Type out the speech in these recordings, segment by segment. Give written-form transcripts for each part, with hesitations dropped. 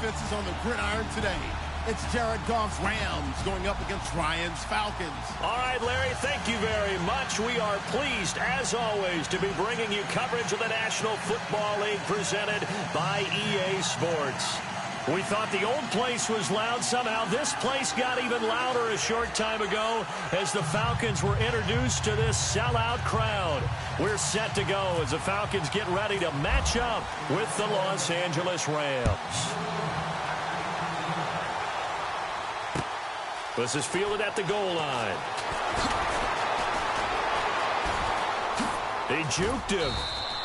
defenses on the gridiron today. It's Jared Goff's Rams going up against Ryan's Falcons. All right, Larry, thank you very much. We are pleased, as always, to be bringing you coverage of the National Football League presented by EA Sports. We thought the old place was loud. Somehow this place got even louder a short time ago as the Falcons were introduced to this sellout crowd. We're set to go as the Falcons get ready to match up with the Los Angeles Rams. This is fielded at the goal line. They juked him.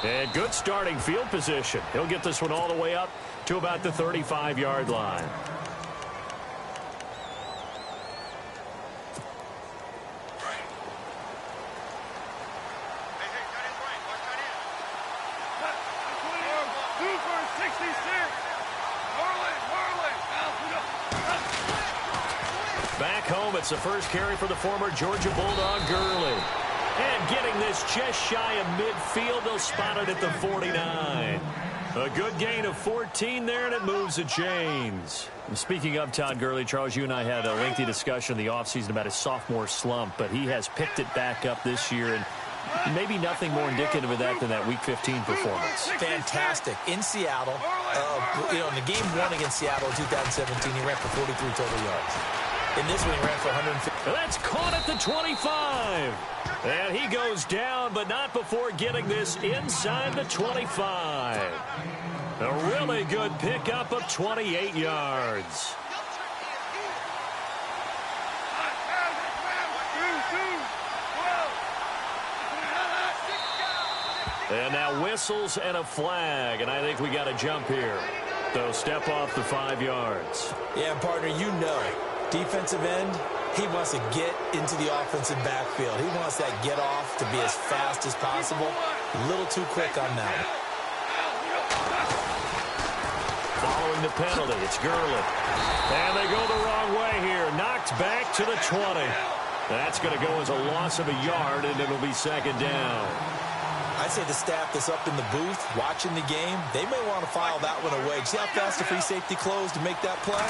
And good starting field position. He'll get this one all the way up to about the 35-yard line. Back home, it's the first carry for the former Georgia Bulldog, Gurley. And getting this just shy of midfield, they'll spot it at the 49. A good gain of 14 there, and it moves the chains. Speaking of Todd Gurley, Charles, you and I had a lengthy discussion in the offseason about his sophomore slump, but he has picked it back up this year, and maybe nothing more indicative of that than that Week 15 performance. Fantastic. In Seattle, in the game one against Seattle in 2017, he ran for 43 total yards. In this one, he ran for 150. That's caught at the 25. And he goes down, but not before getting this inside the 25. A really good pickup of 28 yards. And now whistles and a flag, and I think we got a jump here. They'll step off the 5 yards. Yeah, partner, you know, defensive end, he wants to get into the offensive backfield. He wants that get off to be as fast as possible. A little too quick on that one. Following the penalty, it's Gurley. And they go the wrong way here. Knocked back to the 20. That's going to go as a loss of a yard, and it'll be second down. I'd say the staff that's up in the booth watching the game, they may want to file that one away. See how fast the free safety closed to make that play?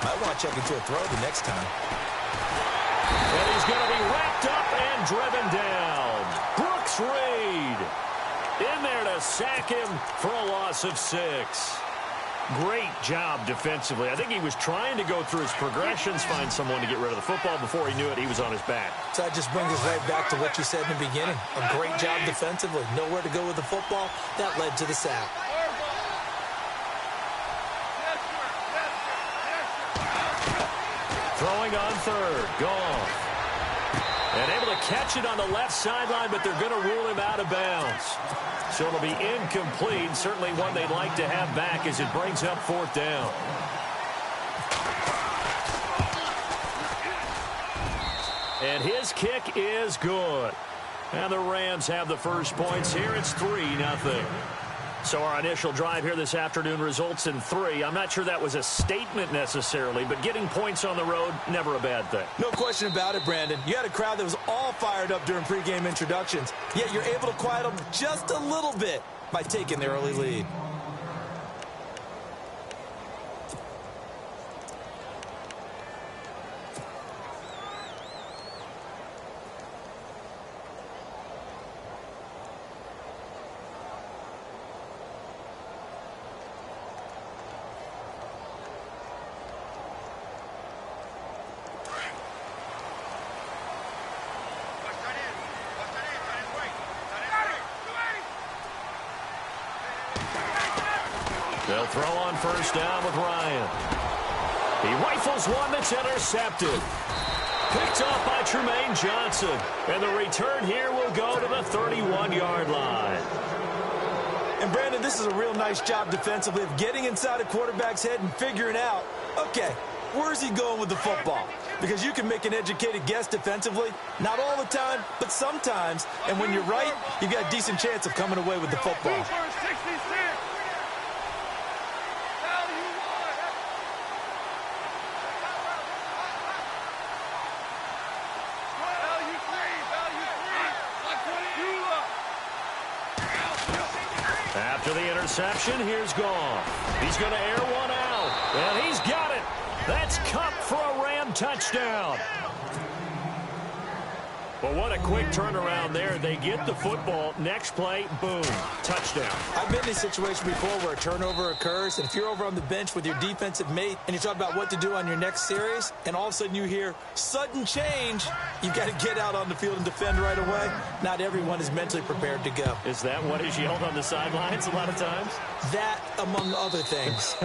Might want to check into a throw the next time. And he's going to be wrapped up and driven down. Brooks Reed in there to sack him for a loss of 6. Great job defensively. I think he was trying to go through his progressions, find someone to get rid of the football. Before he knew it, he was on his back. So that just brings us right back to what you said in the beginning. A great job defensively. Nowhere to go with the football. That led to the sack. Throwing on third. Goff. And able to catch it on the left sideline, but they're going to rule him out of bounds. So it'll be incomplete. Certainly one they'd like to have back as it brings up 4th down. And his kick is good. And the Rams have the first points here. It's 3-0. So our initial drive here this afternoon results in 3. I'm not sure that was a statement necessarily, but getting points on the road, never a bad thing. No question about it, Brandon. You had a crowd that was all fired up during pregame introductions, yet you're able to quiet them just a little bit by taking the early lead. They'll throw on first down with Ryan. He rifles one that's intercepted. Picked off by Tremaine Johnson. And the return here will go to the 31-yard line. And, Brandon, this is a real nice job defensively of getting inside a quarterback's head and figuring out, okay, where's he going with the football? Because you can make an educated guess defensively. Not all the time, but sometimes. And when you're right, you've got a decent chance of coming away with the football. After the interception, here's Goff. He's going to air one out. That's Cup for a Ram touchdown. Well, what a quick turnaround there. They get the football. Next play, boom, touchdown. I've been in a situation before where a turnover occurs, and if you're over on the bench with your defensive mate and you talk about what to do on your next series, and all of a sudden you hear sudden change, you've got to get out on the field and defend right away. Not everyone is mentally prepared to go. Is that what is yelled on the sidelines a lot of times? That, among other things.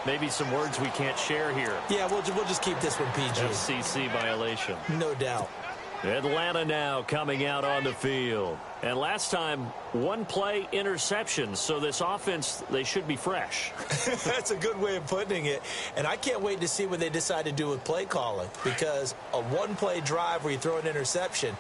Maybe some words we can't share here. Yeah, we'll just keep this one PG. FCC violation. No doubt. Atlanta now coming out on the field. And last time, one play interception. So this offense, they should be fresh. That's a good way of putting it. And I can't wait to see what they decide to do with play calling. Because a one-play drive where you throw an interception,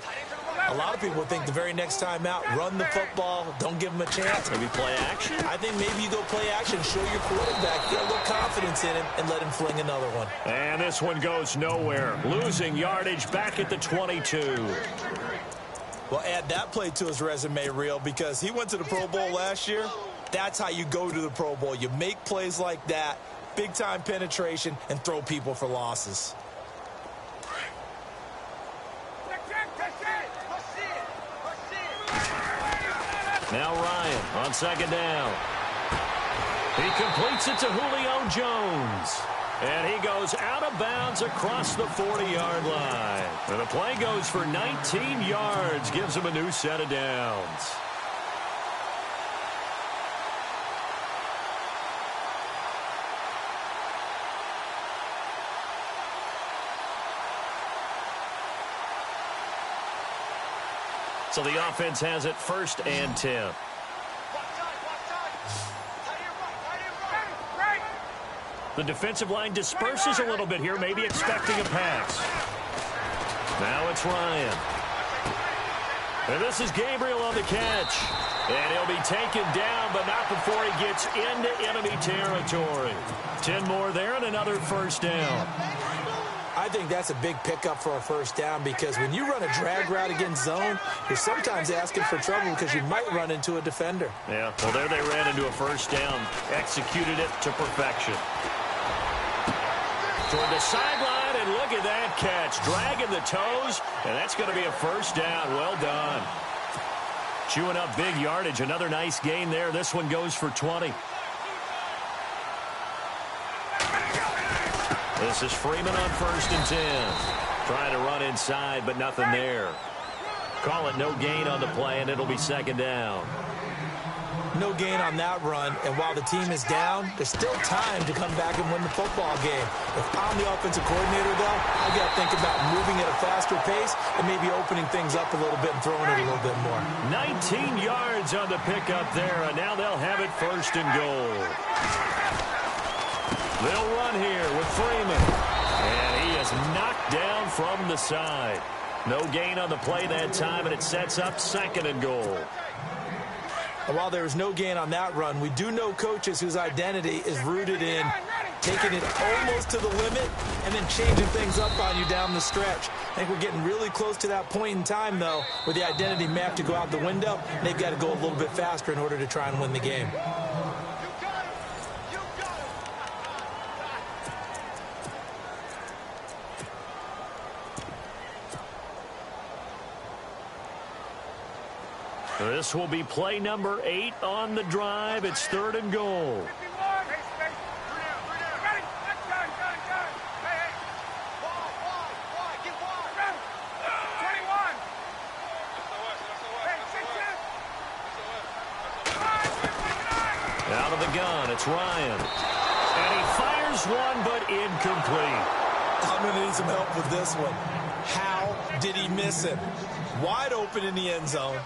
a lot of people think the very next time out, run the football, don't give them a chance. Maybe play action? I think maybe you go play action, show your quarterback, get a little confidence in him, and let him fling another one. And this one goes nowhere. Losing yardage back at the 22. Well, add that play to his resume reel because he went to the Pro Bowl last year. That's how you go to the Pro Bowl. You make plays like that, big-time penetration, and throw people for losses. Now Ryan on second down. He completes it to Julio Jones. And he goes out of bounds across the 40-yard line. And the play goes for 19 yards, gives him a new set of downs. So the offense has it 1st and 10. The defensive line disperses a little bit here, maybe expecting a pass. Now it's Ryan. And this is Gabriel on the catch. And he'll be taken down, but not before he gets into enemy territory. 10 more there and another 1st down. I think that's a big pickup for a 1st down because when you run a drag route against zone, you're sometimes asking for trouble because you might run into a defender. Yeah, well, there they ran into a 1st down, executed it to perfection. Toward the sideline, and look at that catch. Dragging the toes, and that's going to be a 1st down. Well done. Chewing up big yardage. Another nice gain there. This one goes for 20. This is Freeman on 1st and 10. Trying to run inside, but nothing there. Call it no gain on the play, and it'll be 2nd down. No gain on that run, and while the team is down, there's still time to come back and win the football game. If I'm the offensive coordinator, though, I got to think about moving at a faster pace and maybe opening things up a little bit and throwing it a little bit more. 19 yards on the pickup there, and now they'll have it 1st and goal. They'll run here with Freeman, and he is knocked down from the side. No gain on the play that time, and it sets up 2nd and goal. And while there was no gain on that run, we do know coaches whose identity is rooted in taking it almost to the limit and then changing things up on you down the stretch. I think we're getting really close to that point in time, though, where the identity may have to go out the window, and they've got to go a little bit faster in order to try and win the game. This will be play number 8 on the drive. It's 3rd and goal. Out of the gun, it's Ryan. And he fires one, but incomplete. I'm going to need some help with this one. How did he miss him? Wide open in the end zone.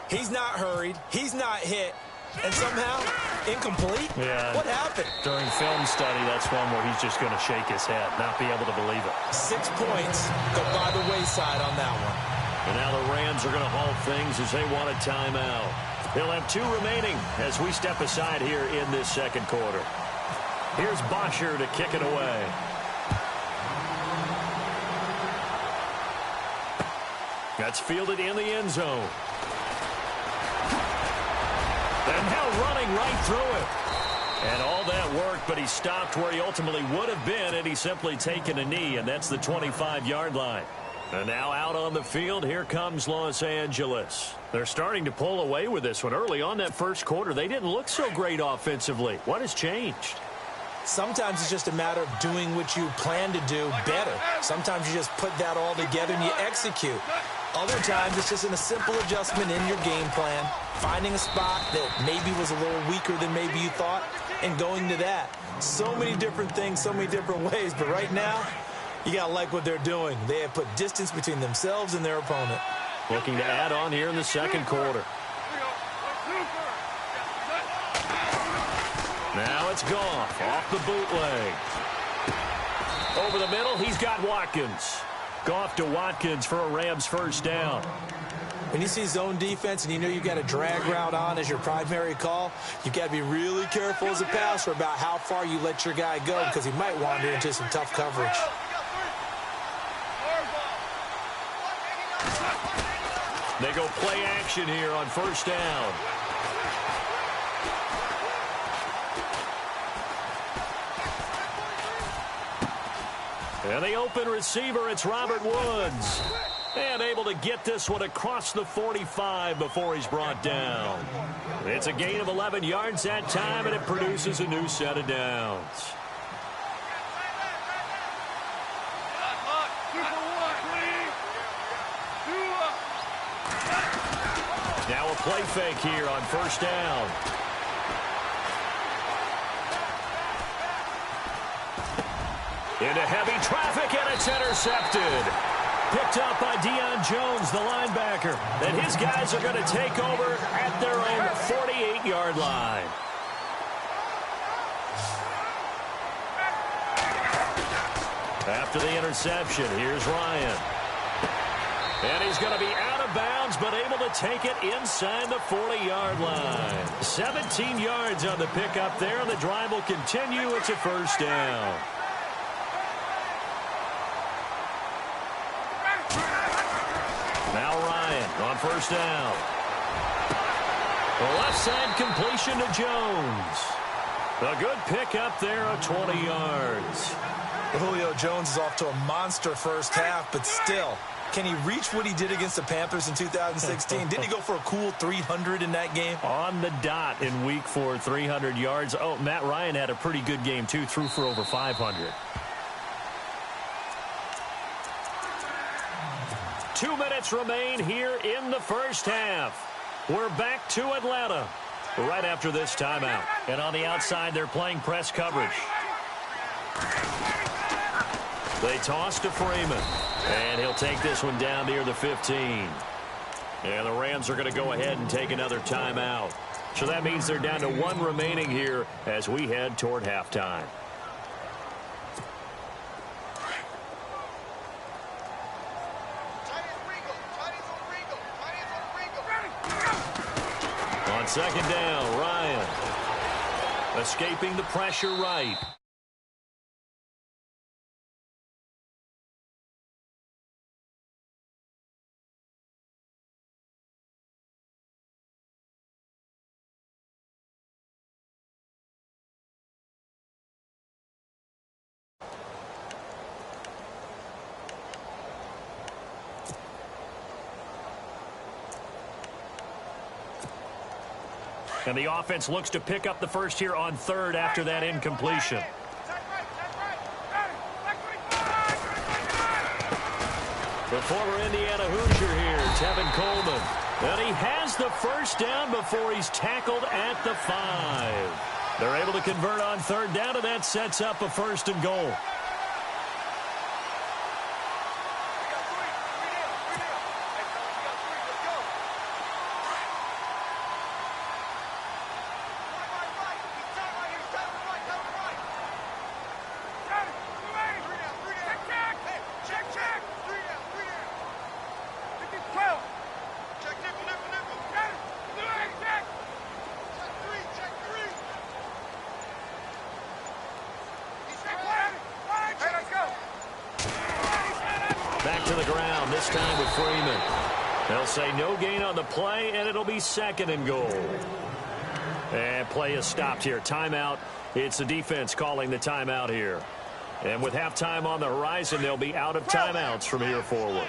He's not hurried. He's not hit. And somehow, incomplete? Yeah. What happened? During film study, that's one where he's just going to shake his head, not be able to believe it. 6 points go by the wayside on that one. And now the Rams are going to halt things as they want a timeout. They'll have 2 remaining as we step aside here in this 2nd quarter. Here's Bosher to kick it away. That's fielded in the end zone. And now running right through it. And all that work, but he stopped where he ultimately would have been had he simply taken a knee, and that's the 25-yard line. And now out on the field, here comes Los Angeles. They're starting to pull away with this one. Early on that first quarter, they didn't look so great offensively. What has changed? Sometimes it's just a matter of doing what you plan to do better. Sometimes you just put that all together and you execute. Other times it's just a simple adjustment in your game plan, finding a spot that maybe was a little weaker than maybe you thought, and going to that. So many different things, so many different ways, but right now, you got to like what they're doing. They have put distance between themselves and their opponent. Looking to add on here in the second quarter. Now it's Goff off the bootleg. Over the middle, he's got Watkins. Goff to Watkins for a Rams first down. When you see zone defense and you know you've got a drag route on as your primary call, you've got to be really careful as a passer about how far you let your guy go because he might wander into some tough coverage. They go play action here on first down. And the open receiver, it's Robert Woods. And able to get this one across the 45 before he's brought down. It's a gain of 11 yards that time, and it produces a new set of downs. Now a play fake here on first down. Into heavy traffic, and it's intercepted. Picked up by Deion Jones, the linebacker. And his guys are going to take over at their own 48-yard line. After the interception, here's Ryan. And he's going to be out of bounds, but able to take it inside the 40-yard line. 17 yards on the pickup there, and the drive will continue. It's a first down. Now Ryan on first down. The left side completion to Jones. A good pickup there of 20 yards. Julio Jones is off to a monster first half, but still, can he reach what he did against the Panthers in 2016? Didn't he go for a cool 300 in that game? On the dot in week 4, 300 yards. Oh, Matt Ryan had a pretty good game, too. Threw for over 500. 2 minutes remain here in the first half. We're back to Atlanta right after this timeout. And on the outside, they're playing press coverage. They toss to Freeman. And he'll take this one down near the 15. And the Rams are going to go ahead and take another timeout. So that means they're down to 1 remaining here as we head toward halftime. On second down, Ryan. Escaping the pressure right. And the offense looks to pick up the first here on third after that incompletion. The former Indiana Hoosier here, Tevin Coleman. And he has the first down before he's tackled at the 5. They're able to convert on third down, and that sets up a first and goal. Back to the ground, this time with Freeman. They'll say no gain on the play, and it'll be second and goal. And play is stopped here. Timeout. It's the defense calling the timeout here. And with halftime on the horizon, they'll be out of timeouts from here forward.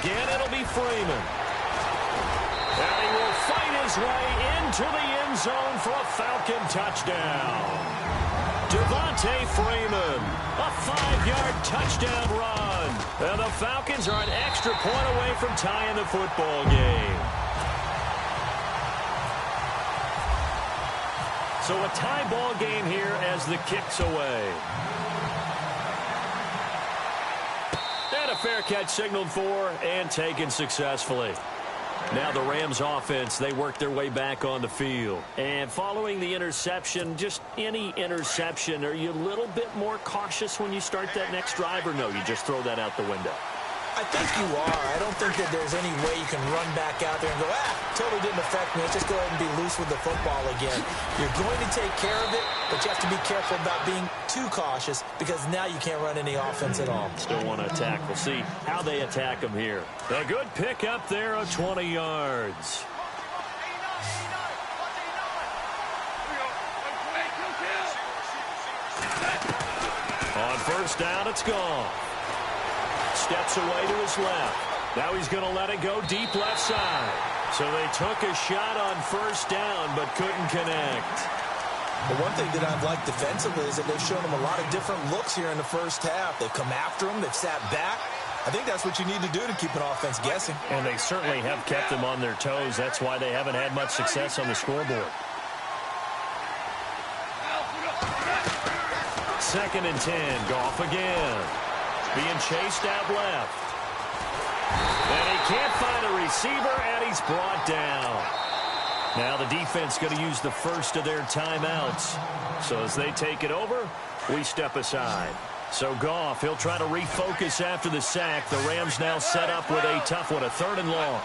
Again, it'll be Freeman. And he will fight his way into the end zone for a Falcon touchdown. Devontae Freeman, a 5-yard touchdown run. And the Falcons are an extra point away from tying the football game. So a tie ball game here as the kick's away. And a fair catch signaled for and taken successfully. Now the Rams offense, they work their way back on the field. And following the interception, just any interception, are you a little bit more cautious when you start that next drive, or no, you just throw that out the window? I think you are. I don't think that there's any way you can run back out there and go, totally didn't affect me. Let's just go ahead and be loose with the football again. You're going to take care of it, but you have to be careful about being too cautious because now you can't run any offense at all. Still want to attack. We'll see how they attack them here. A good pick up there of 20 yards. On first down, it's gone. Steps away to his left. Now he's going to let it go deep left side. So they took a shot on first down but couldn't connect. But one thing that I've liked defensively is that they've shown him a lot of different looks here in the first half. They've come after him. They've sat back. I think that's what you need to do to keep an offense guessing. And they certainly have kept them on their toes. That's why they haven't had much success on the scoreboard. 2nd and 10. Goff again. Being chased out left. And he can't find a receiver, and he's brought down. Now the defense going to use the first of their timeouts. So as they take it over, we step aside. So Goff, he'll try to refocus after the sack. The Rams now set up with a tough one, a 3rd and long.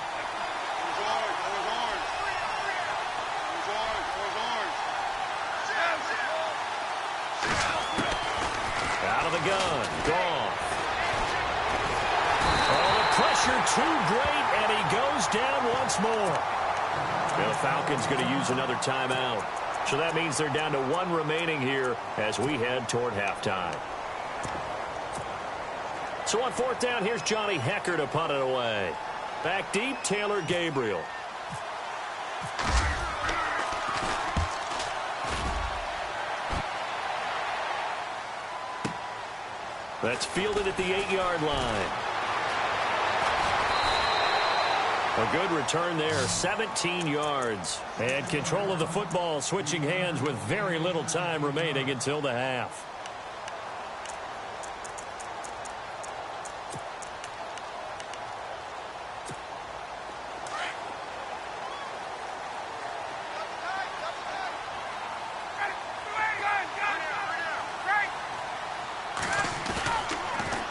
Out of the gun, Goff. Pressure too great, and he goes down once more. The Falcons going to use another timeout. So that means they're down to 1 remaining here as we head toward halftime. So on 4th down, here's Johnny Hecker to punt it away. Back deep, Taylor Gabriel. That's fielded at the 8-yard line. A good return there, 17 yards. And control of the football, switching hands with very little time remaining until the half.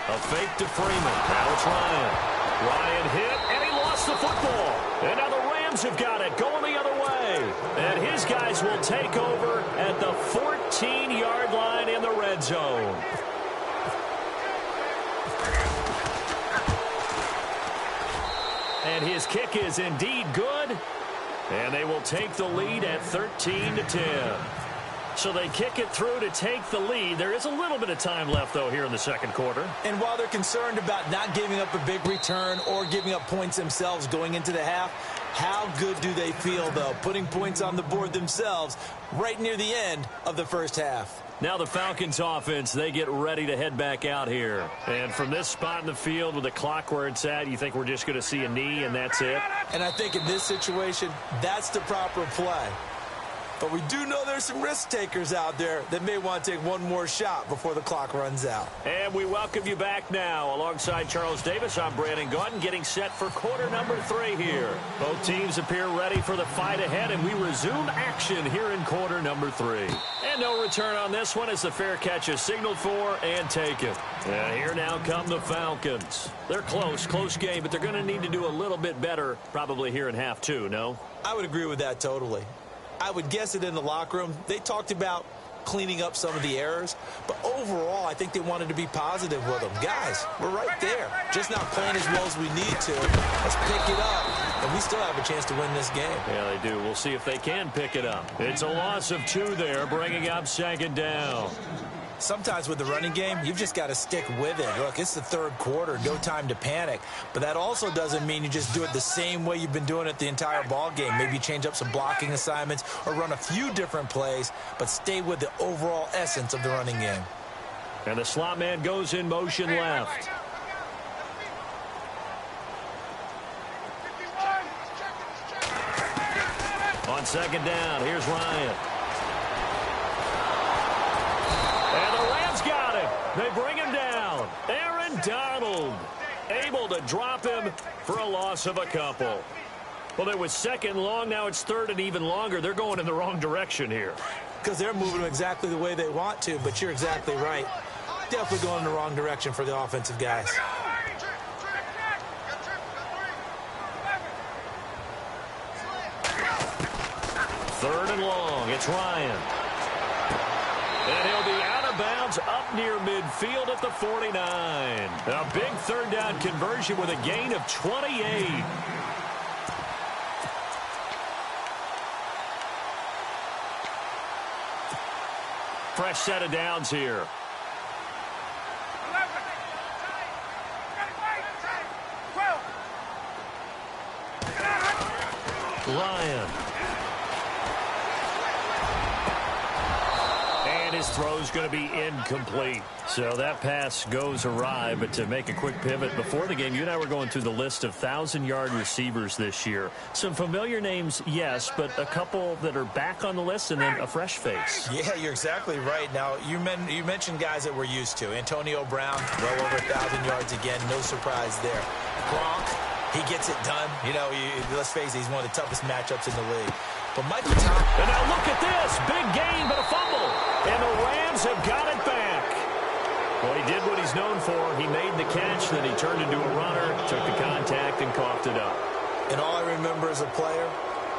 A fake to Freeman. Now it's Ryan. Ryan hit, and he lost the football. And now the Rams have got it, going the other way. And his guys will take over at the 14-yard line in the red zone. And his kick is indeed good. And they will take the lead at 13-10. So they kick it through to take the lead. There is a little bit of time left, though, here in the 2nd quarter. And while they're concerned about not giving up a big return or giving up points themselves going into the half, how good do they feel, though, putting points on the board themselves right near the end of the first half? Now the Falcons offense, they get ready to head back out here. And from this spot in the field with the clock where it's at, you think we're just going to see a knee and that's it? And I think in this situation, that's the proper play. But we do know there's some risk takers out there that may want to take one more shot before the clock runs out. And we welcome you back now. Alongside Charles Davis, I'm Brandon Gaudin, getting set for quarter number 3 here. Both teams appear ready for the fight ahead, and we resume action here in quarter number 3. And no return on this one as the fair catch is signaled for and taken. And here now come the Falcons. They're close game, but they're going to need to do a little bit better probably here in half 2, no? I would agree with that totally. I would guess it in the locker room. They talked about cleaning up some of the errors. But overall, I think they wanted to be positive with them. Guys, we're right there. Just not playing as well as we need to. Let's pick it up, and we still have a chance to win this game. Yeah, they do. We'll see if they can pick it up. It's a loss of 2 there, bringing up second down. Sometimes with the running game, you've just got to stick with it. Look, it's the third quarter, no time to panic. But that also doesn't mean you just do it the same way you've been doing it the entire ball game. Maybe change up some blocking assignments or run a few different plays, but stay with the overall essence of the running game. And the slot man goes in motion left. On second down, here's Ryan. They bring him down. Aaron Donald able to drop him for a loss of a couple. Well, it was second long. Now it's third and even longer. They're going in the wrong direction here. Because they're moving exactly the way they want to, but you're exactly right. Definitely going in the wrong direction for the offensive guys. Third and long. It's Ryan. And he'll be out of bounds up near midfield at the 49. A big third down conversion with a gain of 28. Fresh set of downs here. Ryan. And his throw's going to be incomplete. So that pass goes awry. But to make a quick pivot, before the game, you and I were going through the list of 1,000-yard receivers this year. Some familiar names, yes, but a couple that are back on the list and then a fresh face. Yeah, you're exactly right. Now, you mentioned guys that we're used to. Antonio Brown, well over 1,000 yards again. No surprise there. Gronk, he gets it done. You know, let's face it, he's one of the toughest matchups in the league. But Michael Thomas. And now look at this. Big gain, but a fumble. And the Rams have got it back. Well, he did what he's known for. He made the catch, then he turned into a runner, took the contact, and coughed it up. And all I remember as a player,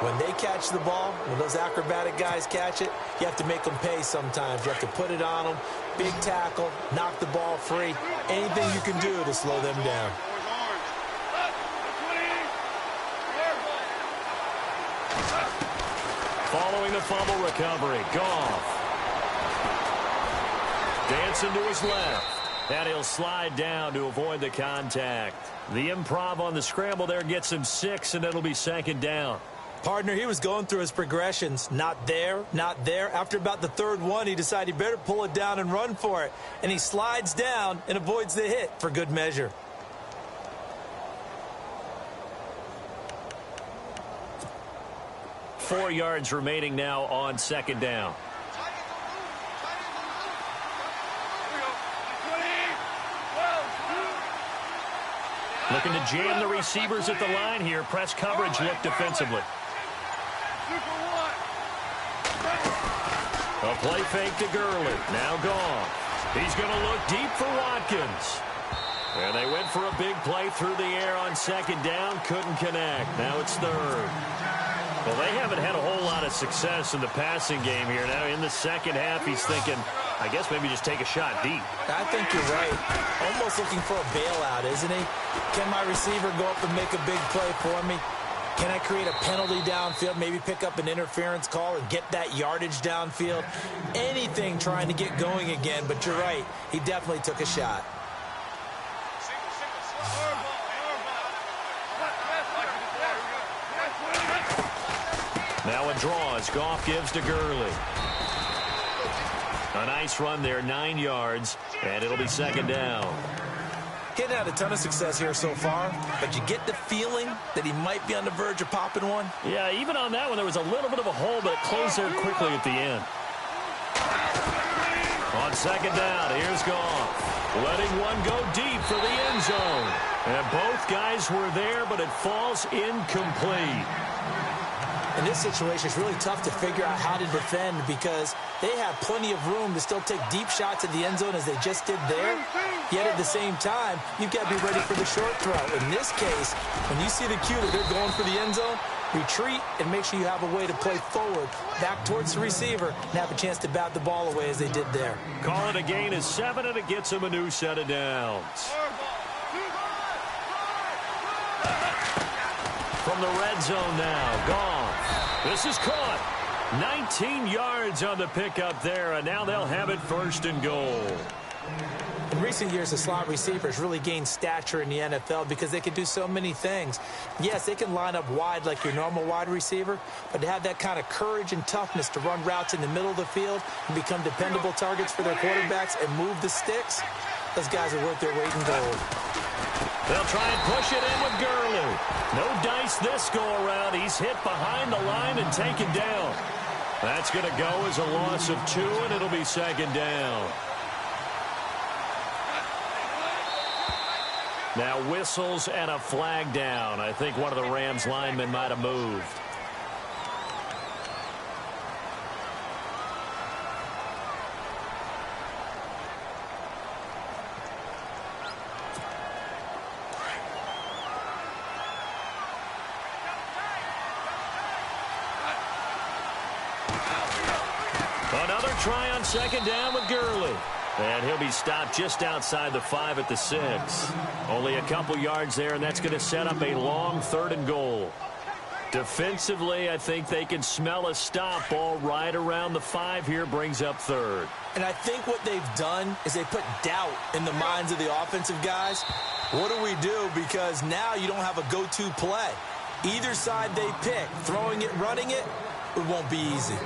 when they catch the ball, when those acrobatic guys catch it, you have to make them pay sometimes. You have to put it on them, big tackle, knock the ball free. Anything you can do to slow them down. Following the fumble recovery, Goff. Dancing to his left. And he'll slide down to avoid the contact. The improv on the scramble there gets him 6, and it'll be second down. Partner, he was going through his progressions. Not there, not there. After about the third one, he decided he better pull it down and run for it. And he slides down and avoids the hit for good measure. Four yards remaining now on second down. Looking to jam the receivers at the line here. Press coverage look defensively. A play fake to Gurley. Now gone. He's going to look deep for Watkins. And they went for a big play through the air on second down. Couldn't connect. Now it's third. Well, they haven't had a whole lot of success in the passing game here. Now in the second half, he's thinking, I guess maybe just take a shot deep. I think you're right. Almost looking for a bailout, isn't he? Can my receiver go up and make a big play for me? Can I create a penalty downfield, maybe pick up an interference call and get that yardage downfield? Anything trying to get going again, but you're right. He definitely took a shot. Now a draw as Goff gives to Gurley. A nice run there, 9 yards, and it'll be second down. Getting had a ton of success here so far, but you get the feeling that he might be on the verge of popping one. Yeah, even on that one, there was a little bit of a hole, but it closed there quickly at the end. On second down, here's Goff. Letting one go deep for the end zone. And both guys were there, but it falls incomplete. In this situation, it's really tough to figure out how to defend because they have plenty of room to still take deep shots at the end zone as they just did there. Yet at the same time, you've got to be ready for the short throw. In this case, when you see the cue that they're going for the end zone, retreat, and make sure you have a way to play forward, back towards the receiver, and have a chance to bat the ball away as they did there. Call it a gain of 7, and it gets them a new set of downs. From the red zone now, Goff. This is caught. 19 yards on the pickup there, and now they'll have it 1st and goal. In recent years, the slot receivers really gained stature in the NFL because they can do so many things. Yes, they can line up wide like your normal wide receiver, but to have that kind of courage and toughness to run routes in the middle of the field and become dependable targets for their quarterbacks and move the sticks, those guys are worth their weight in gold. They'll try and push it in with Gurley. No dice this go-around. He's hit behind the line and taken down. That's going to go as a loss of 2, and it'll be 2nd down. Now whistles and a flag down. I think one of the Rams linemen might have moved. Another try on 2nd down with Gurley. And he'll be stopped just outside the 5 at the 6. Only a couple yards there, and that's going to set up a long 3rd and goal. Defensively, I think they can smell a stop ball right around the 5 here, brings up 3rd. And I think what they've done is they put doubt in the minds of the offensive guys. What do we do? Because now you don't have a go-to play. Either side they pick, throwing it, running it, it won't be easy.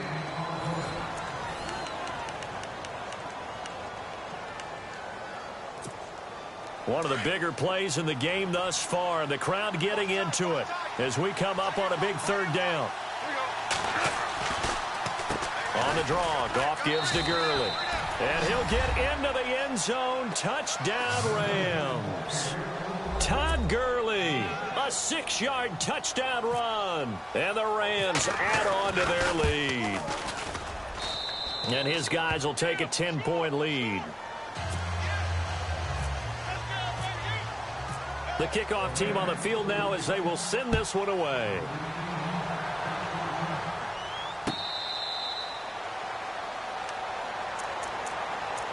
One of the bigger plays in the game thus far. The crowd getting into it as we come up on a big 3rd down. On the draw, Goff gives to Gurley. And he'll get into the end zone. Touchdown, Rams. Todd Gurley, a 6-yard touchdown run. And the Rams add on to their lead. And his guys will take a 10-point lead. The kickoff team on the field now as they will send this one away.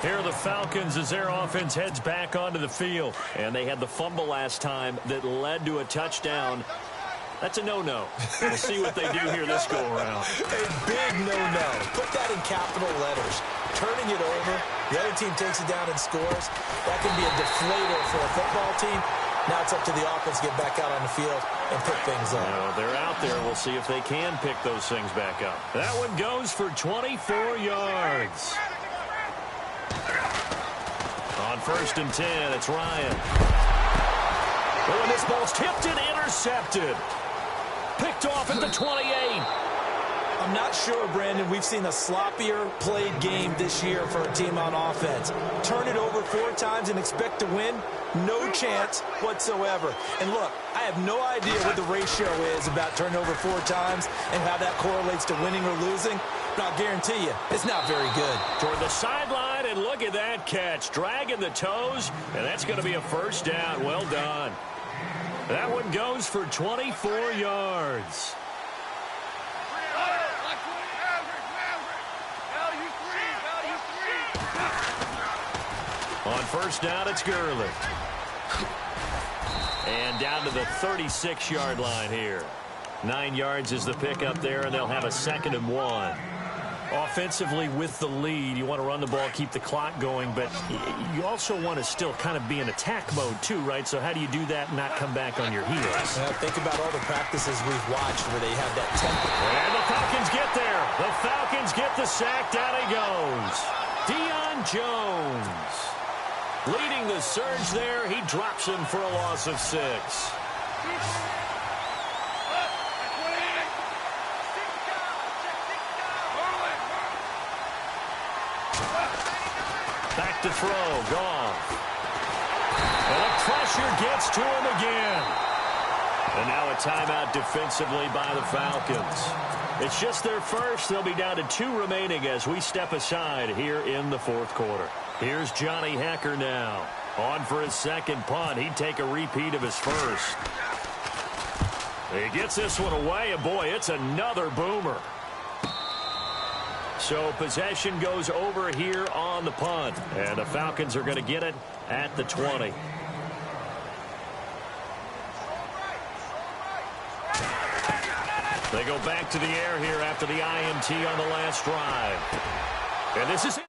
Here are the Falcons as their offense heads back onto the field. And they had the fumble last time that led to a touchdown. That's a no-no. We'll see what they do here this go-around. A big no-no. Put that in capital letters. Turning it over, the other team takes it down and scores. That can be a deflator for a football team. Now it's up to the offense to get back out on the field and pick things up. No, they're out there. We'll see if they can pick those things back up. That one goes for 24 yards. On 1st and 10, it's Ryan. Oh, and this ball's tipped and intercepted. Picked off at the 28. I'm not sure, Brandon, we've seen a sloppier played game this year for a team on offense. Turn it over 4 times and expect to win? No chance whatsoever. And look, I have no idea what the ratio is about turning over 4 times and how that correlates to winning or losing. But I'll guarantee you, it's not very good. Toward the sideline, and look at that catch. Dragging the toes, and that's going to be a 1st down. Well done. That one goes for 24 yards. On 1st down, it's Gurley. And down to the 36-yard line here. 9 yards is the pickup there, and they'll have a 2nd and 1. Offensively with the lead, you want to run the ball, keep the clock going, but you also want to still kind of be in attack mode too, right? So how do you do that and not come back on your heels? Think about all the practices we've watched where they have that tempo. And the Falcons get there. The Falcons get the sack. Down he goes. Deion Jones. Leading the surge there, he drops him for a loss of 6. Back to throw, Goff. And the pressure gets to him again. And now a timeout defensively by the Falcons. It's just their first. They'll be down to 2 remaining as we step aside here in the 4th quarter. Here's Johnny Hecker now. On for his 2nd punt. He'd take a repeat of his first. He gets this one away, and boy, it's another boomer. So possession goes over here on the punt, and the Falcons are going to get it at the 20. They go back to the air here after the INT on the last drive. And this is it.